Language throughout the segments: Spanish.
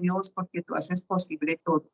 Dios, porque tú haces posible todo.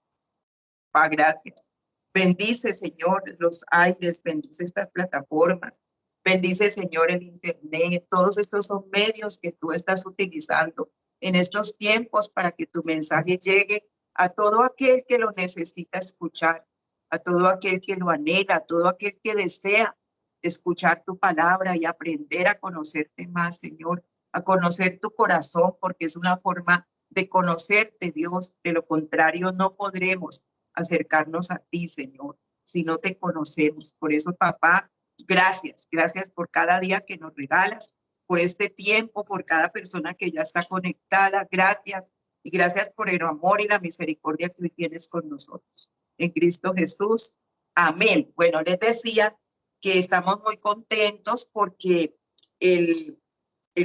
Pa, gracias. Bendice, Señor, los aires, bendice estas plataformas, bendice, Señor, el internet. Todos estos son medios que tú estás utilizando en estos tiempos para que tu mensaje llegue a todo aquel que lo necesita escuchar, a todo aquel que lo anhela, a todo aquel que desea escuchar tu palabra y aprender a conocerte más, Señor, a conocer tu corazón, porque es una forma de conocerte, Dios. De lo contrario, no podremos acercarnos a ti, Señor, si no te conocemos. Por eso, papá, gracias, gracias por cada día que nos regalas, por este tiempo, por cada persona que ya está conectada. Gracias, y gracias por el amor y la misericordia que hoy tienes con nosotros. En Cristo Jesús. Amén. Bueno, les decía que estamos muy contentos porque el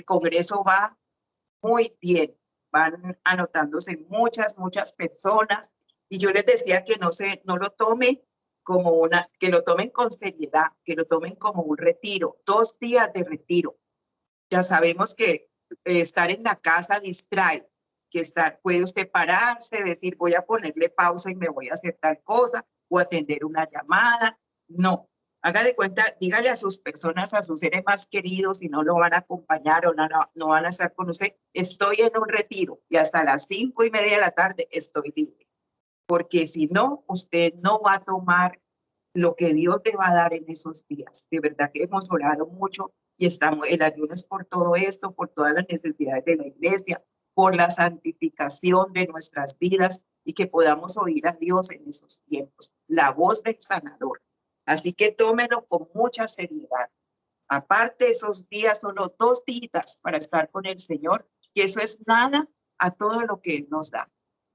Congreso va muy bien. Van anotándose muchas personas. Y yo les decía que no lo tomen que lo tomen con seriedad, que lo tomen como un retiro, 2 días de retiro. Ya sabemos que estar en la casa distrae, puede usted pararse, decir voy a ponerle pausa y me voy a hacer tal cosa o atender una llamada. No, haga de cuenta, dígale a sus personas, a sus seres más queridos, si no lo van a acompañar o no van a estar con usted, estoy en un retiro y hasta las 5:30 de la tarde estoy libre. Porque si no, usted no va a tomar lo que Dios te va a dar en esos días. De verdad que hemos orado mucho y el ayuno es por todo esto, por todas las necesidades de la iglesia, por la santificación de nuestras vidas y que podamos oír a Dios en esos tiempos, la voz del sanador. Así que tómenlo con mucha seriedad. Aparte, esos días son los 2 días para estar con el Señor, y eso es nada a todo lo que Él nos da,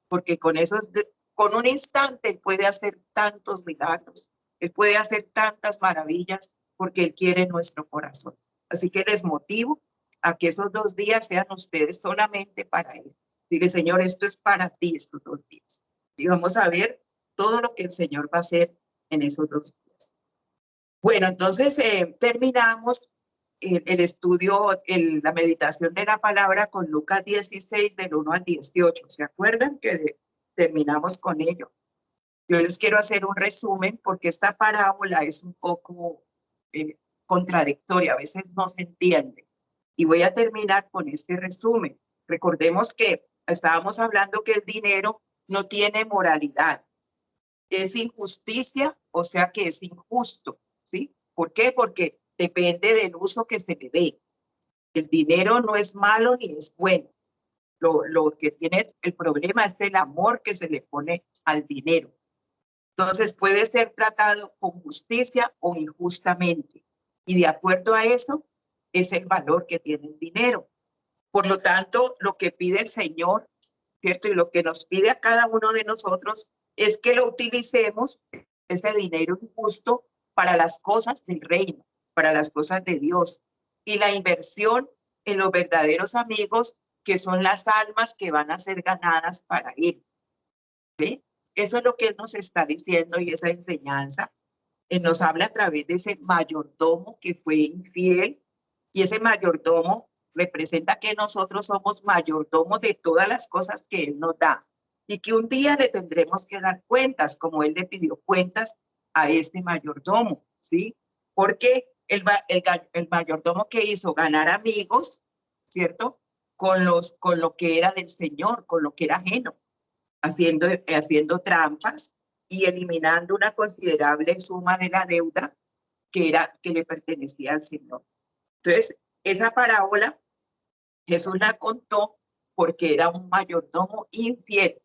porque con un instante Él puede hacer tantos milagros, Él puede hacer tantas maravillas, porque Él quiere nuestro corazón. Así que les motivo a que esos 2 días sean ustedes solamente para Él. Dile, Señor, esto es para ti, estos 2 días. Y vamos a ver todo lo que el Señor va a hacer en esos 2 días. Bueno, entonces terminamos el estudio, la meditación de la palabra con Lucas 16, del 1 al 18. ¿Se acuerdan que terminamos con ello? Yo les quiero hacer un resumen porque esta parábola es un poco contradictoria, a veces no se entiende. Y voy a terminar con este resumen. Recordemos que estábamos hablando que el dinero no tiene moralidad. Es injusticia, o sea que es injusto, ¿sí? ¿Por qué? Porque depende del uso que se le dé. El dinero no es malo ni es bueno. Lo que tiene el problema es el amor que se le pone al dinero. Entonces puede ser tratado con justicia o injustamente. Y de acuerdo a eso es el valor que tiene el dinero. Por lo tanto, lo que pide el Señor, ¿cierto? Y lo que nos pide a cada uno de nosotros es que lo utilicemos, ese dinero injusto, para las cosas del reino, para las cosas de Dios. Y la inversión en los verdaderos amigos, que son las almas que van a ser ganadas para Él. ¿Sí? Eso es lo que Él nos está diciendo, y esa enseñanza. Él nos habla a través de ese mayordomo que fue infiel, y ese mayordomo representa que nosotros somos mayordomos de todas las cosas que Él nos da, y que un día le tendremos que dar cuentas, como Él le pidió cuentas a este mayordomo, ¿sí? Porque el mayordomo que hizo ganar amigos, ¿cierto? Con lo que era del Señor, con lo que era ajeno, haciendo trampas y eliminando una considerable suma de la deuda que le pertenecía al Señor. Entonces, esa parábola Jesús la contó porque era un mayordomo infiel,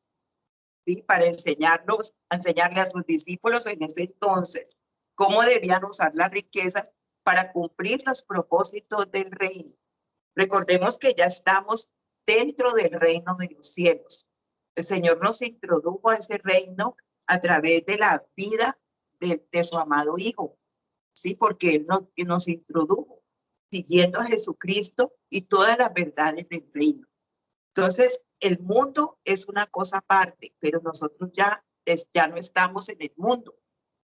¿sí? Para enseñarle a sus discípulos en ese entonces cómo debían usar las riquezas para cumplir los propósitos del reino. Recordemos que ya estamos dentro del reino de los cielos. El Señor nos introdujo a ese reino a través de la vida de su amado Hijo, ¿sí? Porque Él nos introdujo siguiendo a Jesucristo y todas las verdades del reino. Entonces, el mundo es una cosa aparte, pero nosotros ya no estamos en el mundo.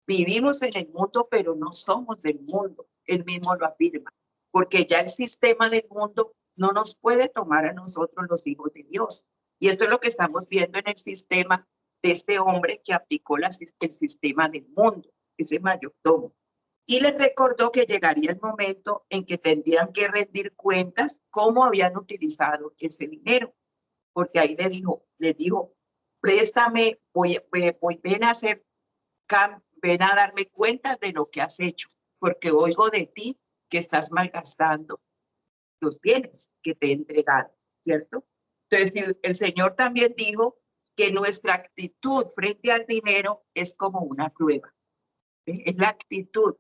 Vivimos en el mundo, pero no somos del mundo. Él mismo lo afirma, porque ya el sistema del mundo no nos puede tomar a nosotros, los hijos de Dios. Y esto es lo que estamos viendo en el sistema de este hombre que aplicó el sistema del mundo, ese mayordomo. Y les recordó que llegaría el momento en que tendrían que rendir cuentas cómo habían utilizado ese dinero. Porque ahí les dijo, préstame, ven a ven a darme cuenta de lo que has hecho, porque oigo de ti que estás malgastando los bienes que te he entregado, ¿cierto? Entonces, el Señor también dijo que nuestra actitud frente al dinero es como una prueba. ¿Sí? Es la actitud.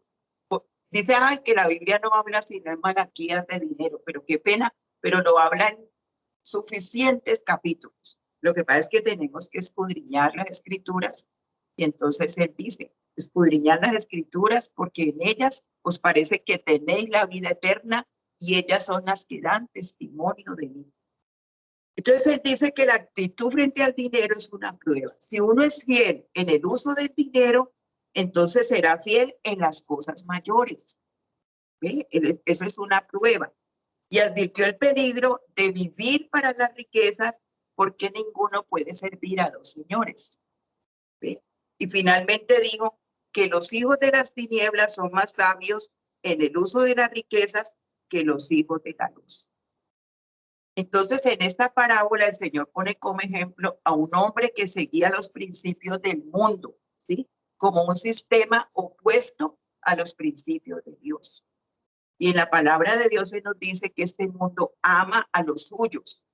Dice, ay, que la Biblia no habla sino en Malaquías de dinero, pero qué pena, pero lo habla en suficientes capítulos. Lo que pasa es que tenemos que escudriñar las escrituras y entonces él dice, escudriñar las escrituras porque en ellas os parece que tenéis la vida eterna y ellas son las que dan testimonio de mí. Entonces él dice que la actitud frente al dinero es una prueba. Si uno es fiel en el uso del dinero, entonces será fiel en las cosas mayores. ¿Ve? Eso es una prueba. Y advirtió el peligro de vivir para las riquezas porque ninguno puede servir a dos señores. ¿Ve? Y finalmente dijo que los hijos de las tinieblas son más sabios en el uso de las riquezas que los hijos de la luz. Entonces, en esta parábola, el Señor pone como ejemplo a un hombre que seguía los principios del mundo, ¿sí? Como un sistema opuesto a los principios de Dios. Y en la palabra de Dios se nos dice que este mundo ama a los suyos,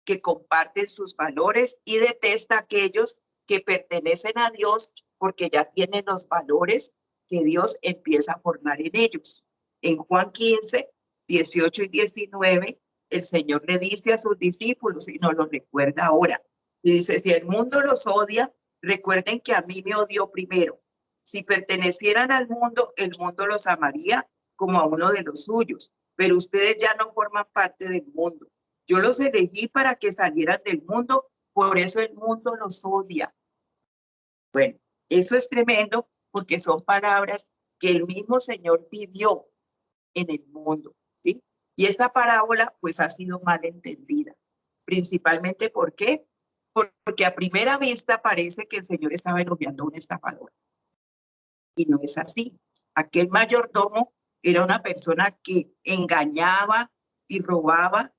que comparten sus valores y detesta a aquellos que pertenecen a Dios porque ya tienen los valores que Dios empieza a formar en ellos. En Juan 15, 18 y 19, el Señor le dice a sus discípulos, y nos lo recuerda ahora, y dice, si el mundo los odia, recuerden que a mí me odió primero. Si pertenecieran al mundo, el mundo los amaría como a uno de los suyos, pero ustedes ya no forman parte del mundo. Yo los elegí para que salieran del mundo, por eso el mundo los odia. Bueno, eso es tremendo porque son palabras que el mismo Señor vivió en el mundo, ¿sí? Y esta parábola pues ha sido mal entendida, principalmente ¿por qué? Porque a primera vista parece que el Señor estaba elogiando a un estafador. Y no es así. Aquel mayordomo era una persona que engañaba y robaba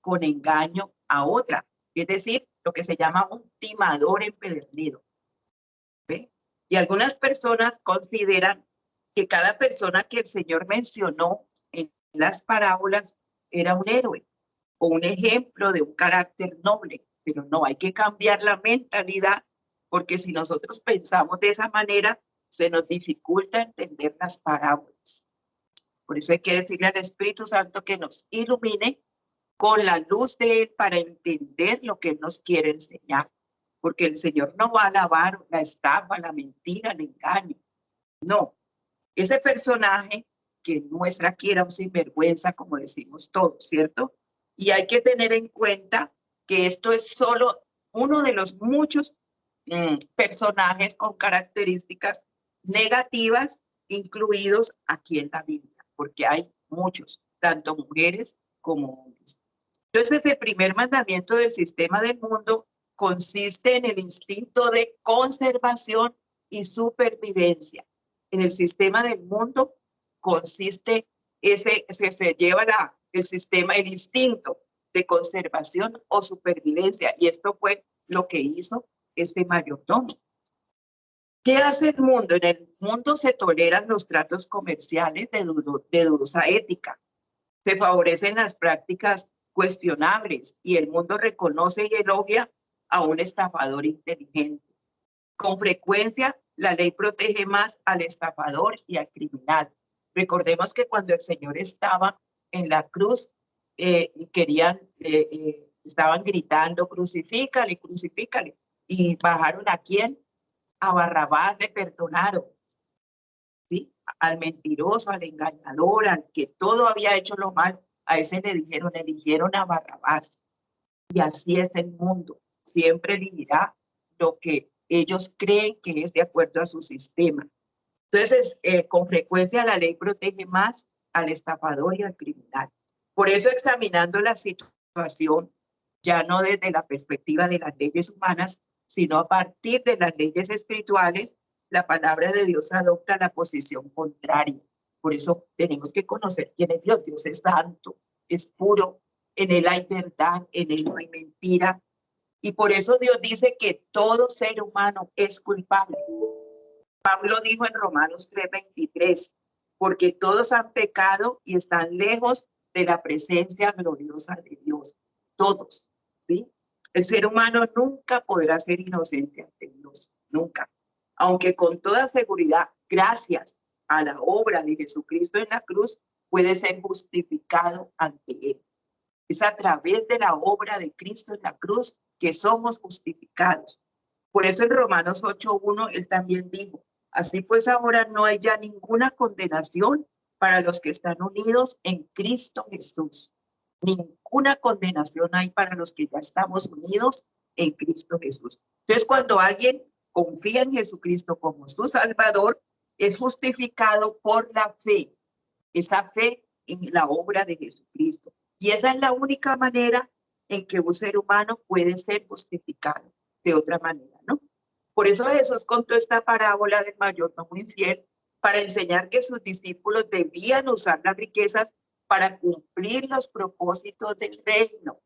con engaño a otra. Es decir, lo que se llama un timador empedernido. ¿Ve? Y algunas personas consideran que cada persona que el Señor mencionó en las parábolas era un héroe o un ejemplo de un carácter noble. Pero no, hay que cambiar la mentalidad porque si nosotros pensamos de esa manera, se nos dificulta entender las parábolas. Por eso hay que decirle al Espíritu Santo que nos ilumine con la luz de Él para entender lo que Él nos quiere enseñar. Porque el Señor no va a alabar la estafa, la mentira, el engaño. No, ese personaje que muestra aquí era un sinvergüenza, como decimos todos, ¿cierto? Y hay que tener en cuenta que esto es solo uno de los muchos personajes con características negativas incluidos aquí en la Biblia, porque hay muchos, tanto mujeres como hombres. Entonces, el primer mandamiento del sistema del mundo consiste en el instinto de conservación y supervivencia. En el sistema del mundo consiste se lleva el sistema, el instinto de conservación o supervivencia. Y esto fue lo que hizo este mayordomo. ¿Qué hace el mundo? En el mundo se toleran los tratos comerciales de dudosa ética. Se favorecen las prácticas cuestionables y el mundo reconoce y elogia a un estafador inteligente. Con frecuencia, la ley protege más al estafador y al criminal. Recordemos que cuando el Señor estaba en la cruz, estaban gritando, crucifícale, crucifícale. ¿Y bajaron a quién? A Barrabás, le perdonaron. ¿Sí? Al mentiroso, al engañador, al que todo había hecho lo mal, a ese le dijeron, eligieron a Barrabás. Y así es el mundo. Siempre elegirá lo que ellos creen que es de acuerdo a su sistema. Entonces, con frecuencia la ley protege más al estafador y al criminal. Por eso, examinando la situación ya no desde la perspectiva de las leyes humanas, sino a partir de las leyes espirituales, la palabra de Dios adopta la posición contraria. Por eso tenemos que conocer quién es Dios. Dios es santo, es puro, en Él hay verdad, en Él no hay mentira. Y por eso Dios dice que todo ser humano es culpable. Pablo dijo en Romanos 3:23, porque todos han pecado y están lejos de la presencia gloriosa de Dios. Todos, ¿sí? El ser humano nunca podrá ser inocente ante Dios, nunca. Aunque con toda seguridad, gracias a la obra de Jesucristo en la cruz, puede ser justificado ante Él. Es a través de la obra de Cristo en la cruz que somos justificados. Por eso en Romanos 8:1 él también dijo, así pues ahora no hay ya ninguna condenación para los que están unidos en Cristo Jesús. Ninguna condenación hay para los que ya estamos unidos en Cristo Jesús. Entonces, cuando alguien confía en Jesucristo como su Salvador, es justificado por la fe, esa fe en la obra de Jesucristo. Y esa es la única manera en que un ser humano puede ser justificado. De otra manera, ¿no? Por eso Jesús contó esta parábola del mayordomo infiel para enseñar que sus discípulos debían usar las riquezas para cumplir los propósitos del reino.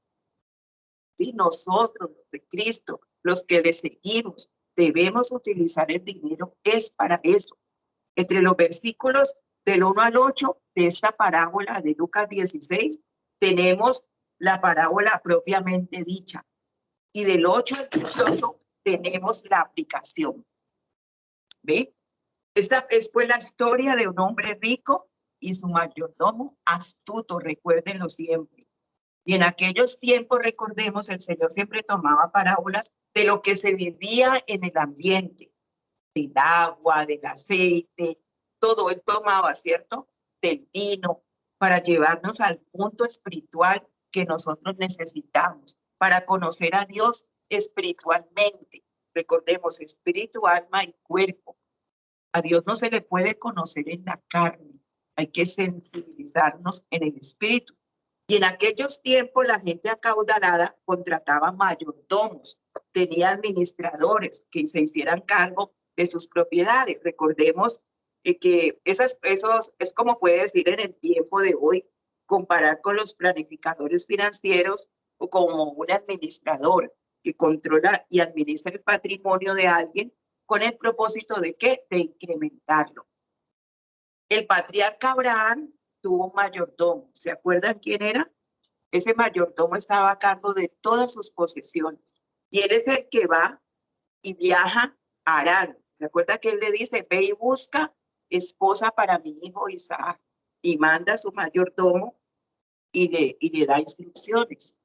¿Sí? Nosotros, los de Cristo, los que le seguimos, debemos utilizar el dinero, es para eso. Entre los versículos del 1 al 8 de esta parábola de Lucas 16, tenemos la parábola propiamente dicha. Y del 8 al 18 tenemos la aplicación. ¿Ve? Esta es pues la historia de un hombre rico y su mayordomo astuto, recuérdenlo siempre. Y en aquellos tiempos, recordemos, el Señor siempre tomaba parábolas de lo que se vivía en el ambiente, del agua, del aceite, todo él tomaba, ¿cierto? Del vino, para llevarnos al punto espiritual que nosotros necesitamos, para conocer a Dios espiritualmente. Recordemos, espíritu, alma y cuerpo. A Dios no se le puede conocer en la carne, hay que sensibilizarnos en el espíritu. Y en aquellos tiempos la gente acaudalada contrataba mayordomos, tenía administradores que se hicieran cargo de sus propiedades. Recordemos que esos es como puede decir en el tiempo de hoy, comparar con los planificadores financieros o como un administrador que controla y administra el patrimonio de alguien con el propósito de ¿qué? De incrementarlo. El patriarca Abraham tuvo un mayordomo. ¿Se acuerdan quién era? Ese mayordomo estaba a cargo de todas sus posesiones. Y él es el que va y viaja a Harán. ¿Se acuerda que él le dice, ve y busca esposa para mi hijo Isaac? Y manda a su mayordomo y le da instrucciones.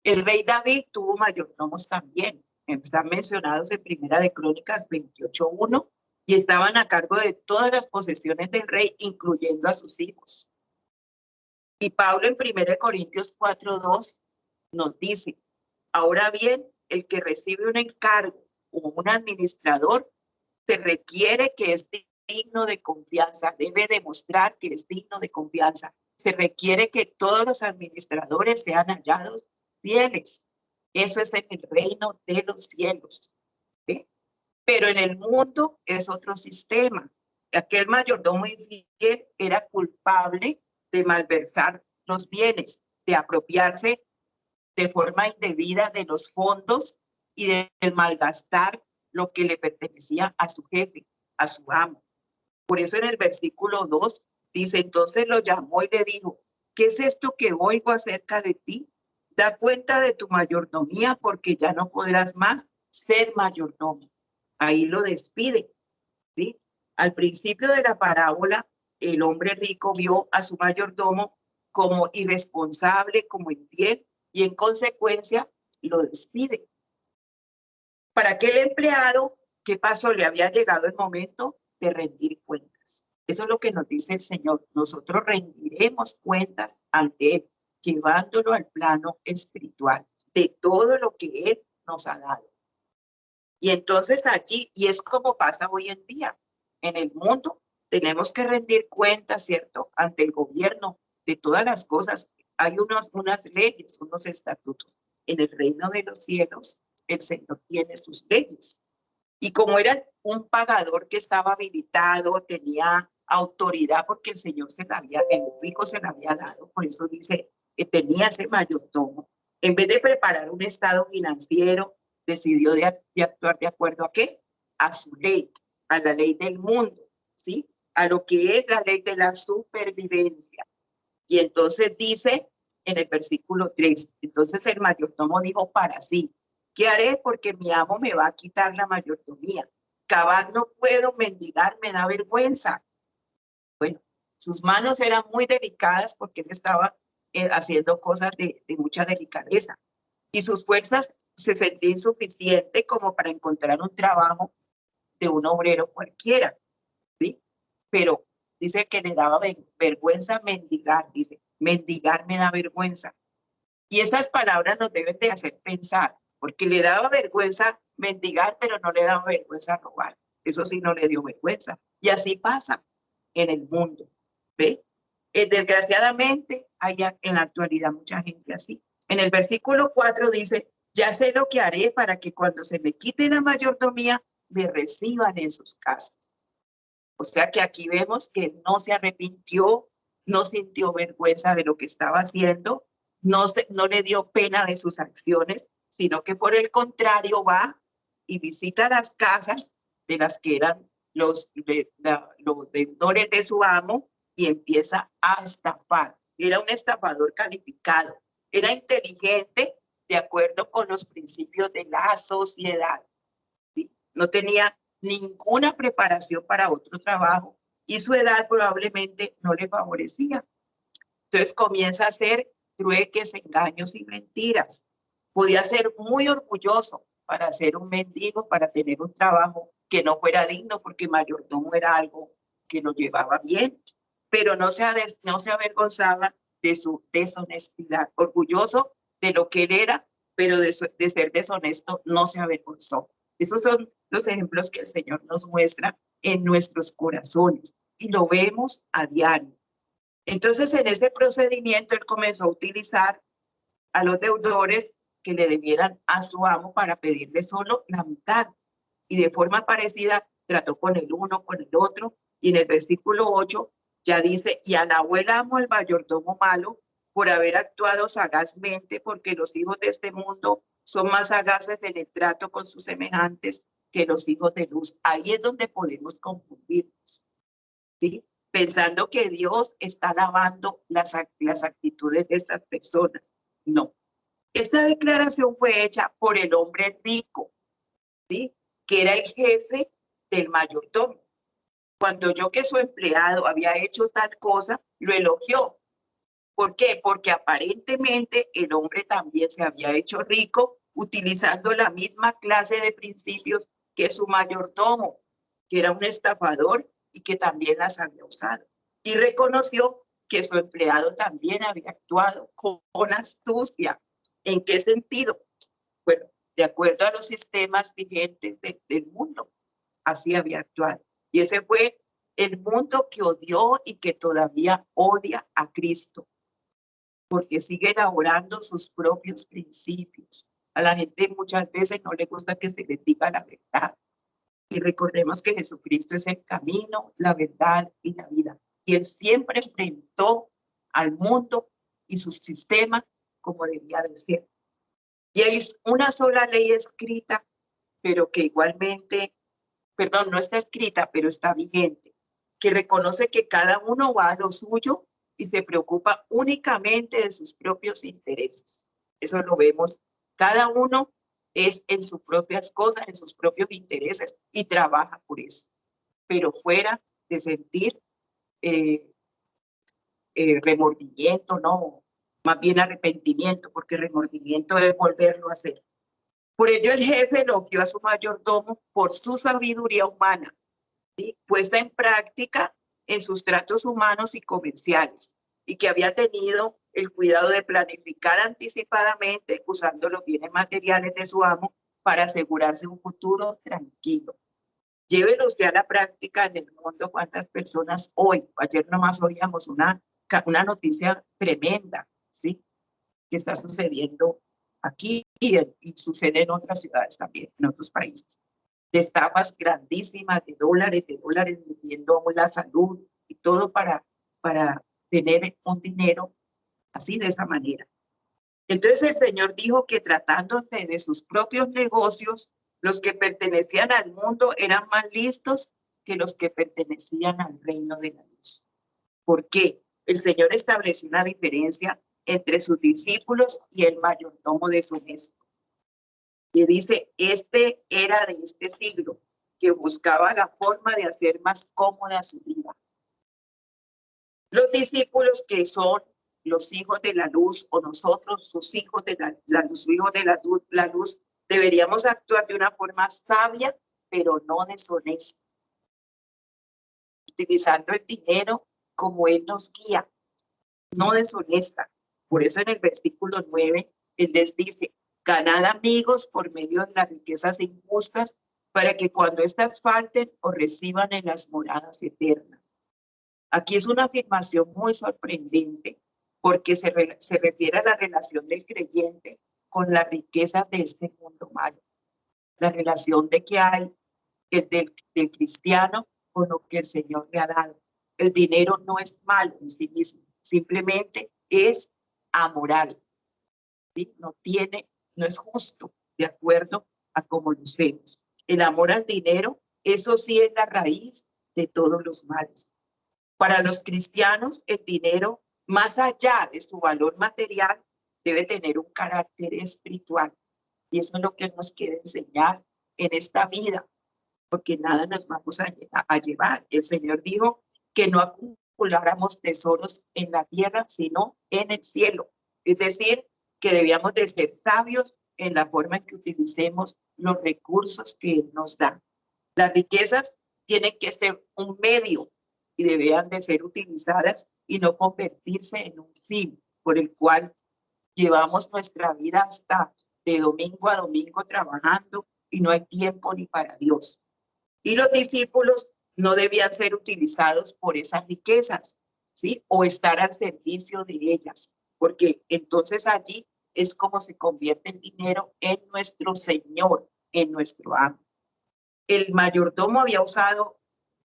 El rey David tuvo mayordomos también. Están mencionados en Primera de Crónicas 28:1 y estaban a cargo de todas las posesiones del rey, incluyendo a sus hijos. Y Pablo en 1 Corintios 4:2 nos dice, ahora bien, el que recibe un encargo o un administrador, se requiere que es digno de confianza, debe demostrar que es digno de confianza. Se requiere que todos los administradores sean hallados fieles. Eso es en el reino de los cielos. ¿Sí? Pero en el mundo es otro sistema. Aquel mayordomo infiel era culpable de malversar los bienes, de apropiarse de forma indebida de los fondos y de malgastar lo que le pertenecía a su jefe, a su amo. Por eso en el versículo 2 dice, entonces lo llamó y le dijo, ¿qué es esto que oigo acerca de ti? Da cuenta de tu mayordomía porque ya no podrás más ser mayordomo. Ahí lo despide, ¿sí? Al principio de la parábola, el hombre rico vio a su mayordomo como irresponsable, como infiel, y en consecuencia lo despide. Para aquel empleado, ¿qué pasó? Le había llegado el momento de rendir cuentas. Eso es lo que nos dice el Señor. Nosotros rendiremos cuentas ante Él, llevándolo al plano espiritual de todo lo que Él nos ha dado. Y entonces allí, y es como pasa hoy en día, en el mundo tenemos que rendir cuentas, ¿cierto? Ante el gobierno de todas las cosas. Hay unas leyes, unos estatutos. en el reino de los cielos, el Señor tiene sus leyes. Y como era un pagador que estaba habilitado, tenía autoridad porque el Señor el rico se la había dado, por eso dice que tenía ese mayordomo. En vez de preparar un estado financiero, decidió de actuar de acuerdo a qué? A su ley, a la ley del mundo, ¿sí? A lo que es la ley de la supervivencia. Y entonces dice en el versículo 3, entonces el mayordomo dijo para sí, ¿qué haré? Porque mi amo me va a quitar la mayordomía. Cavar no puedo, mendigar me da vergüenza. Bueno, sus manos eran muy delicadas porque él estaba haciendo cosas de mucha delicadeza. Y sus fuerzas se sentían insuficientes como para encontrar un trabajo de un obrero cualquiera, ¿sí? Pero dice que le daba vergüenza mendigar, dice, mendigar me da vergüenza. Y estas palabras nos deben de hacer pensar, porque le daba vergüenza mendigar, pero no le daba vergüenza robar. Eso sí no le dio vergüenza. Y así pasa en el mundo, ¿ve? Desgraciadamente hay en la actualidad mucha gente así. En el versículo 4 dice, ya sé lo que haré para que cuando se me quite la mayordomía, me reciban en sus casas. O sea que aquí vemos que no se arrepintió, no sintió vergüenza de lo que estaba haciendo, no le dio pena de sus acciones, sino que por el contrario va y visita las casas de las que eran los deudores de su amo y empieza a estafar. Era un estafador calificado, era inteligente de acuerdo con los principios de la sociedad, ¿sí? No tenía ninguna preparación para otro trabajo y su edad probablemente no le favorecía. Entonces comienza a hacer trueques, engaños y mentiras. Podía ser muy orgulloso para ser un mendigo, para tener un trabajo que no fuera digno, porque mayordomo era algo que lo llevaba bien, pero no se avergonzaba de su deshonestidad. Orgulloso de lo que él era, pero de ser deshonesto no se avergonzó. Esos son los ejemplos que el Señor nos muestra en nuestros corazones y lo vemos a diario. Entonces, en ese procedimiento, él comenzó a utilizar a los deudores que le debieran a su amo para pedirle solo la mitad. Y de forma parecida trató con el uno, con el otro. Y en el versículo 8 ya dice, y alabó el amo al mayordomo malo por haber actuado sagazmente, porque los hijos de este mundo son más sagaces en el trato con sus semejantes que los hijos de luz. Ahí es donde podemos confundirnos, ¿sí? Pensando que Dios está alabando las actitudes de estas personas. No. Esta declaración fue hecha por el hombre rico, ¿sí? Que era el jefe del mayordomo. Cuando oyó que su empleado había hecho tal cosa, lo elogió. ¿Por qué? Porque aparentemente el hombre también se había hecho rico utilizando la misma clase de principios que su mayordomo, que era un estafador y que también las había usado. Y reconoció que su empleado también había actuado con astucia. ¿En qué sentido? Bueno, de acuerdo a los sistemas vigentes del mundo, así había actuado. Y ese fue el mundo que odió y que todavía odia a Cristo, porque sigue elaborando sus propios principios. A la gente muchas veces no le gusta que se le diga la verdad. Y recordemos que Jesucristo es el camino, la verdad y la vida. Y él siempre enfrentó al mundo y su sistema como debía de ser. Y hay una sola ley escrita, pero que igualmente, perdón, no está escrita, pero está vigente, que reconoce que cada uno va a lo suyo y se preocupa únicamente de sus propios intereses. Eso lo vemos. Cada uno es en sus propias cosas, en sus propios intereses y trabaja por eso. Pero fuera de sentir eh, remordimiento, no, más bien arrepentimiento, porque remordimiento es volverlo a hacer. Por ello el jefe elogió a su mayordomo por su sabiduría humana, ¿sí? Puesta en práctica en sus tratos humanos y comerciales, y que había tenido el cuidado de planificar anticipadamente usando los bienes materiales de su amo para asegurarse un futuro tranquilo. Llévelos ya a la práctica en el mundo. ¿Cuántas personas hoy? Ayer nomás oíamos una noticia tremenda, ¿sí? Que está sucediendo aquí y sucede en otras ciudades también, en otros países. De estafas grandísimas de dólares, metiendo la salud y todo para tener un dinero así de esa manera. Entonces el Señor dijo que tratándose de sus propios negocios, los que pertenecían al mundo eran más listos que los que pertenecían al reino de la luz. ¿Por qué? El Señor estableció una diferencia entre sus discípulos y el mayordomo deshonesto. Y dice, este era de este siglo, que buscaba la forma de hacer más cómoda su vida. Los discípulos que son los hijos de la luz o nosotros, sus hijos de los hijos de la luz, deberíamos actuar de una forma sabia, pero no deshonesta, utilizando el dinero como Él nos guía, no deshonesta. Por eso en el versículo 9, Él les dice, ganad amigos por medio de las riquezas injustas, para que cuando éstas falten os reciban en las moradas eternas. Aquí es una afirmación muy sorprendente, porque se refiere a la relación del creyente con las riquezas de este mundo malo. La relación de que hay del cristiano con lo que el Señor le ha dado. El dinero no es malo en sí mismo, simplemente es amoral, ¿sí? No es justo de acuerdo a cómo lo usemos. El amor al dinero, eso sí es la raíz de todos los males. Para los cristianos, el dinero, más allá de su valor material, debe tener un carácter espiritual. Y eso es lo que nos quiere enseñar en esta vida, porque nada nos vamos a llevar. El Señor dijo que no acumuláramos tesoros en la tierra, sino en el cielo. Es decir, que debíamos de ser sabios en la forma en que utilicemos los recursos que Él nos da. Las riquezas tienen que ser un medio y debían de ser utilizadas y no convertirse en un fin por el cual llevamos nuestra vida hasta de domingo a domingo trabajando y no hay tiempo ni para Dios. Y los discípulos no debían ser utilizados por esas riquezas, ¿sí? O estar al servicio de ellas, porque entonces allí es como se convierte el dinero en nuestro Señor, en nuestro amo. El mayordomo había usado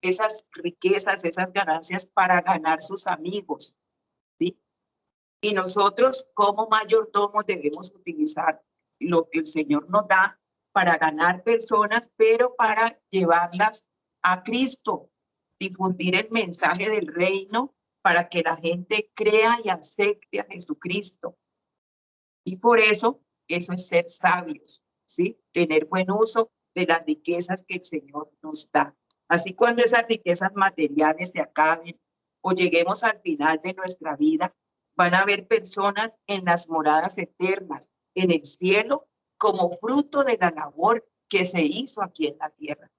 esas riquezas, esas ganancias para ganar sus amigos, ¿sí? Y nosotros como mayordomos debemos utilizar lo que el Señor nos da para ganar personas, pero para llevarlas a Cristo, difundir el mensaje del reino para que la gente crea y acepte a Jesucristo. Y por eso es ser sabios, ¿sí? Tener buen uso de las riquezas que el Señor nos da. Así cuando esas riquezas materiales se acaben o lleguemos al final de nuestra vida, van a haber personas en las moradas eternas, en el cielo, como fruto de la labor que se hizo aquí en la tierra.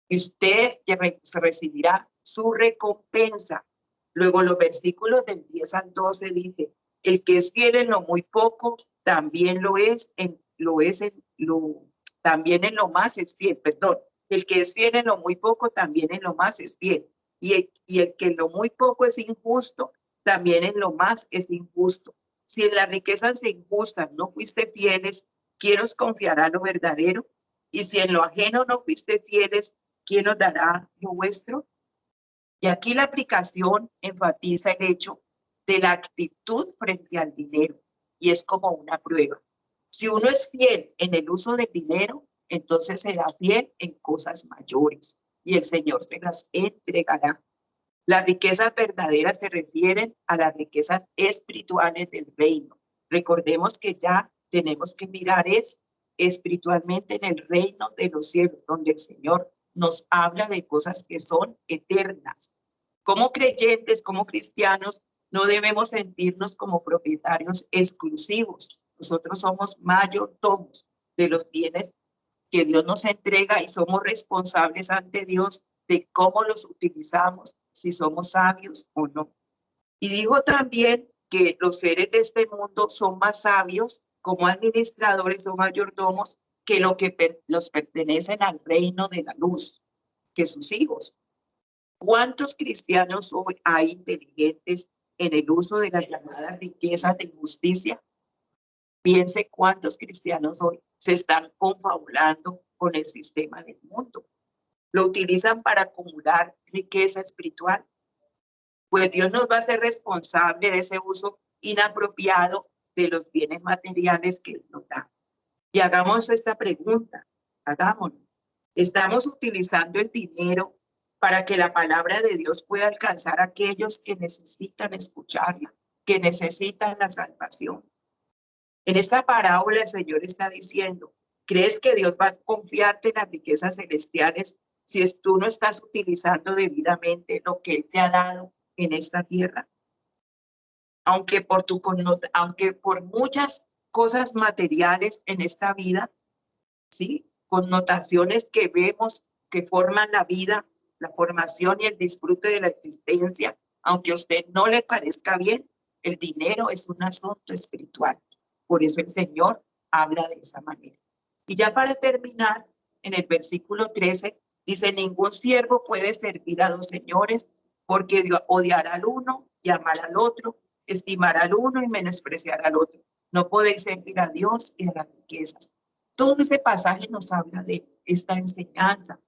Y usted recibirá su recompensa. Luego los versículos del 10 al 12 dice, el que es fiel en lo muy poco, también también en lo más es fiel, perdón. El que es fiel en lo muy poco, también en lo más es fiel. Y el que en lo muy poco es injusto, también en lo más es injusto. Si en las riquezas injustas no fuiste fieles, ¿quién os confiará lo verdadero? Y si en lo ajeno no fuiste fieles, ¿quién os dará lo vuestro? Y aquí la aplicación enfatiza el hecho de la actitud frente al dinero y es como una prueba. Si uno es fiel en el uso del dinero, entonces será fiel en cosas mayores y el Señor se las entregará. Las riquezas verdaderas se refieren a las riquezas espirituales del reino. Recordemos que ya tenemos que mirar espiritualmente en el reino de los cielos, donde el Señor nos habla de cosas que son eternas. Como creyentes, como cristianos, no debemos sentirnos como propietarios exclusivos. Nosotros somos mayordomos de los bienes que Dios nos entrega y somos responsables ante Dios de cómo los utilizamos, si somos sabios o no. Y dijo también que los seres de este mundo son más sabios como administradores o mayordomos que lo que los pertenecen al reino de la luz, que sus hijos. ¿Cuántos cristianos hoy hay inteligentes en el uso de las llamadas riquezas de justicia? Piense cuántos cristianos hoy se están confabulando con el sistema del mundo. Lo utilizan para acumular riqueza espiritual. Pues Dios nos va a ser responsable de ese uso inapropiado de los bienes materiales que Él nos da. Y hagamos esta pregunta, hagámoslo. ¿Estamos utilizando el dinero para que la palabra de Dios pueda alcanzar a aquellos que necesitan escucharla, que necesitan la salvación? En esta parábola el Señor está diciendo, ¿crees que Dios va a confiarte en las riquezas celestiales si tú no estás utilizando debidamente lo que Él te ha dado en esta tierra? Aunque por muchas cosas materiales en esta vida, ¿sí? Connotaciones que vemos que forman la vida, la formación y el disfrute de la existencia, aunque a usted no le parezca bien, el dinero es un asunto espiritual. Por eso el Señor habla de esa manera. Y ya para terminar, en el versículo 13, dice, ningún siervo puede servir a dos señores, porque odiará al uno y amar al otro, estimar al uno y menospreciar al otro. No podéis servir a Dios y a las riquezas. Todo ese pasaje nos habla de esta enseñanza.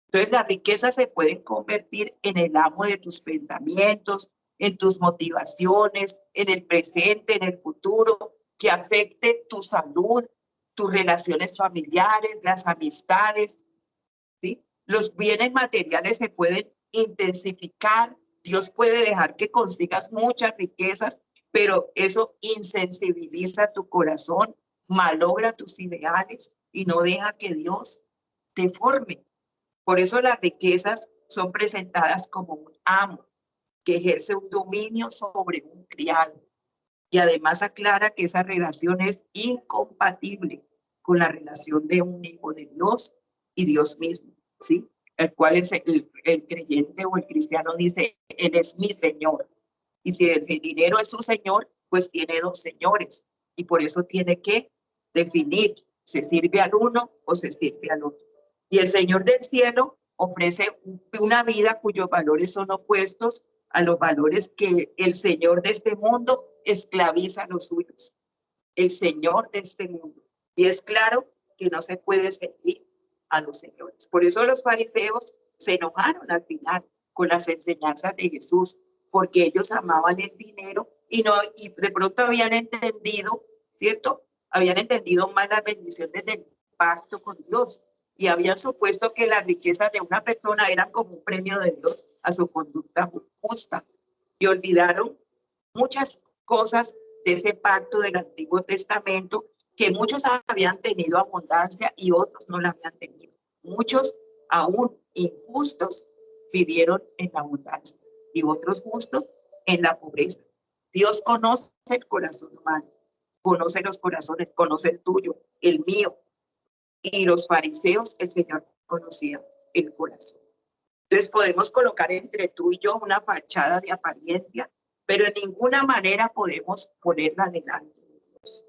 Entonces, las riquezas se pueden convertir en el amo de tus pensamientos, en tus motivaciones, en el presente, en el futuro, que afecte tu salud, tus relaciones familiares, las amistades, ¿sí? Los bienes materiales se pueden intensificar. Dios puede dejar que consigas muchas riquezas, pero eso insensibiliza tu corazón, malogra tus ideales y no deja que Dios te forme. Por eso las riquezas son presentadas como un amo que ejerce un dominio sobre un criado. Y además aclara que esa relación es incompatible con la relación de un hijo de Dios y Dios mismo, ¿sí? El cual el creyente o el cristiano dice, Él es mi Señor. Y si el dinero es su Señor, pues tiene dos señores. Y por eso tiene que definir, ¿se sirve al uno o se sirve al otro? Y el Señor del cielo ofrece una vida cuyos valores son opuestos a los valores que el Señor de este mundo esclaviza a los suyos. El Señor de este mundo. Y es claro que no se puede servir a los señores. Por eso los fariseos se enojaron al final con las enseñanzas de Jesús, porque ellos amaban el dinero y de pronto habían entendido, ¿cierto? Habían entendido mal las bendiciones del pacto con Dios y habían supuesto que las riquezas de una persona eran como un premio de Dios a su conducta justa y olvidaron muchas cosas de ese pacto del Antiguo Testamento, que muchos habían tenido abundancia y otros no la habían tenido. Muchos, aún injustos, vivieron en la abundancia y otros justos en la pobreza. Dios conoce el corazón humano, conoce los corazones, conoce el tuyo, el mío. Y los fariseos, el Señor conocía el corazón. Entonces podemos colocar entre tú y yo una fachada de apariencia, pero en ninguna manera podemos ponerla delante de Dios.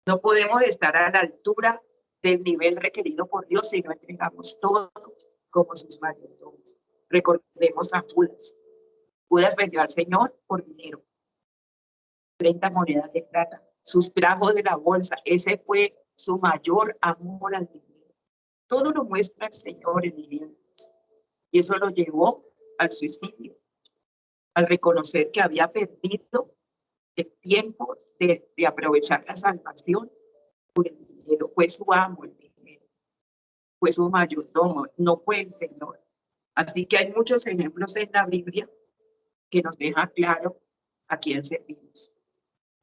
No podemos estar a la altura del nivel requerido por Dios si no entregamos todo como sus mayordomos. Recordemos a Judas. Judas vendió al Señor por dinero, 30 monedas de plata, sustrajo de la bolsa. Ese fue su mayor amor al dinero. Todo lo muestra el Señor en el y eso lo llevó al suicidio, al reconocer que había perdido el tiempo de aprovechar la salvación por el dinero. Fue su amo el dinero, fue su mayordomo, no fue el Señor. Así que hay muchos ejemplos en la Biblia que nos deja claro a quién servimos.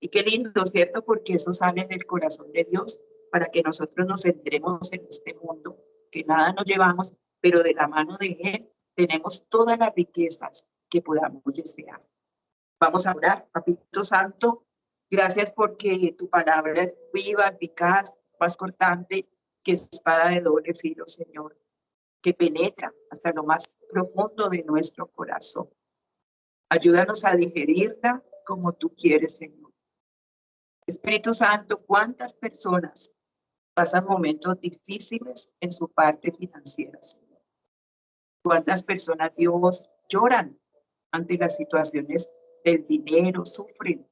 Y qué lindo, ¿cierto? Porque eso sale del corazón de Dios para que nosotros nos centremos en este mundo, que nada nos llevamos, pero de la mano de Él tenemos todas las riquezas que podamos desear. Vamos a orar. Papito Santo, gracias porque tu palabra es viva, eficaz, más cortante que espada de doble filo, Señor, que penetra hasta lo más profundo de nuestro corazón. Ayúdanos a digerirla como tú quieres, Señor. Espíritu Santo, ¿cuántas personas pasan momentos difíciles en su parte financiera, Señor? ¿Cuántas personas, Dios, lloran ante las situaciones del dinero, sufren,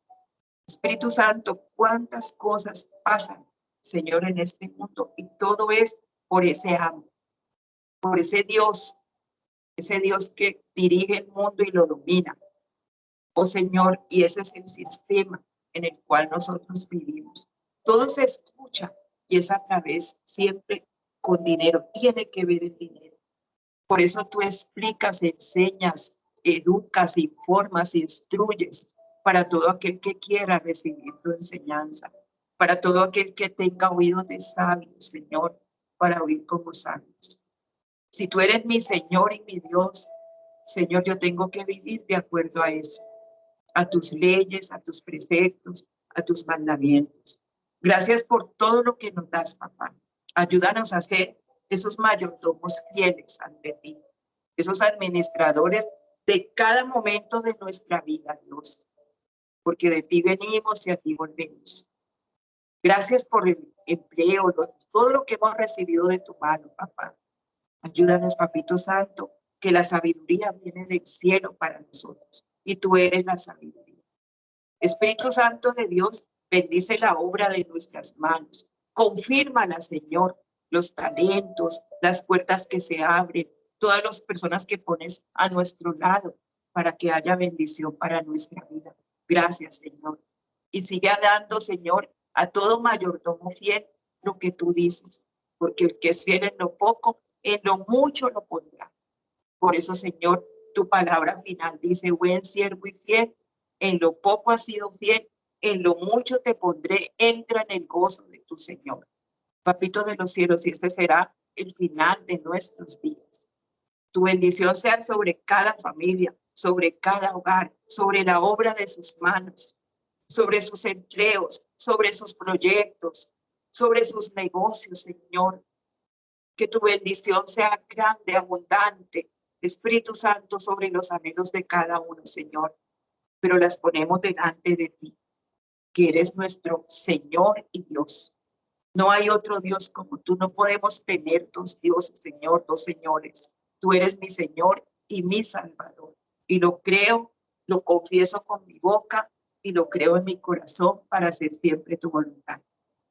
Espíritu Santo, cuántas cosas pasan, Señor, en este mundo, y todo es por ese amor, por ese Dios que dirige el mundo y lo domina. Oh Señor, y ese es el sistema en el cual nosotros vivimos. Todo se escucha y es a través siempre con dinero. Tiene que ver el dinero. Por eso tú explicas, enseñas, educas, informas, instruyes para todo aquel que quiera recibir tu enseñanza, para todo aquel que tenga oídos de sabios, Señor, para oír como sabios. Si tú eres mi Señor y mi Dios, Señor, yo tengo que vivir de acuerdo a eso, a tus leyes, a tus preceptos, a tus mandamientos. Gracias por todo lo que nos das, papá. Ayúdanos a ser esos mayordomos fieles ante ti, esos administradores de cada momento de nuestra vida, Dios, porque de ti venimos y a ti volvemos. Gracias por el empleo, todo lo que hemos recibido de tu mano, papá. Ayúdanos, Papito Santo, que la sabiduría viene del cielo para nosotros y tú eres la sabiduría. Espíritu Santo de Dios, bendice la obra de nuestras manos. Confírmala, Señor, los talentos, las puertas que se abren, todas las personas que pones a nuestro lado para que haya bendición para nuestra vida. Gracias, Señor. Y siga dando, Señor, a todo mayordomo fiel lo que tú dices, porque el que es fiel en lo poco, en lo mucho lo pondrá. Por eso, Señor, tu palabra final dice, buen siervo y fiel, en lo poco has sido fiel, en lo mucho te pondré, entra en el gozo de tu Señor. Papito de los cielos, y este será el final de nuestros días. Tu bendición sea sobre cada familia, sobre cada hogar, sobre la obra de sus manos, sobre sus empleos, sobre sus proyectos, sobre sus negocios, Señor. Que tu bendición sea grande, abundante, Espíritu Santo, sobre los anhelos de cada uno, Señor. Pero las ponemos delante de ti, que eres nuestro Señor y Dios. No hay otro Dios como tú. No podemos tener dos dioses, Señor, dos señores. Tú eres mi Señor y mi Salvador. Y lo creo, lo confieso con mi boca y lo creo en mi corazón para hacer siempre tu voluntad.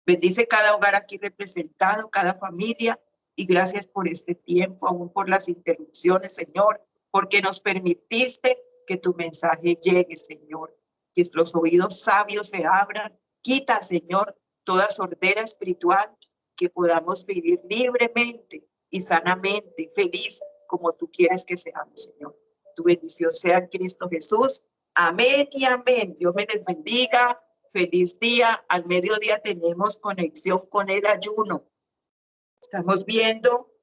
Bendice cada hogar aquí representado, cada familia, y gracias por este tiempo, aún por las interrupciones, Señor, porque nos permitiste que tu mensaje llegue, Señor, que los oídos sabios se abran. Quita, Señor, toda sordera espiritual, que podamos vivir libremente y sanamente, feliz, como tú quieres que seamos, Señor. Tu bendición sea en Cristo Jesús. Amén y amén. Dios me les bendiga. Feliz día. Al mediodía tenemos conexión con el ayuno. Estamos viendo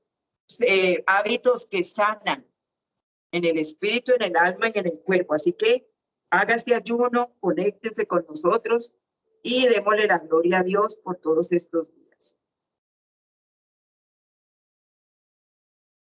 hábitos que sanan en el espíritu, en el alma y en el cuerpo. Así que haga este ayuno, conéctese con nosotros y démosle la gloria a Dios por todos estos días.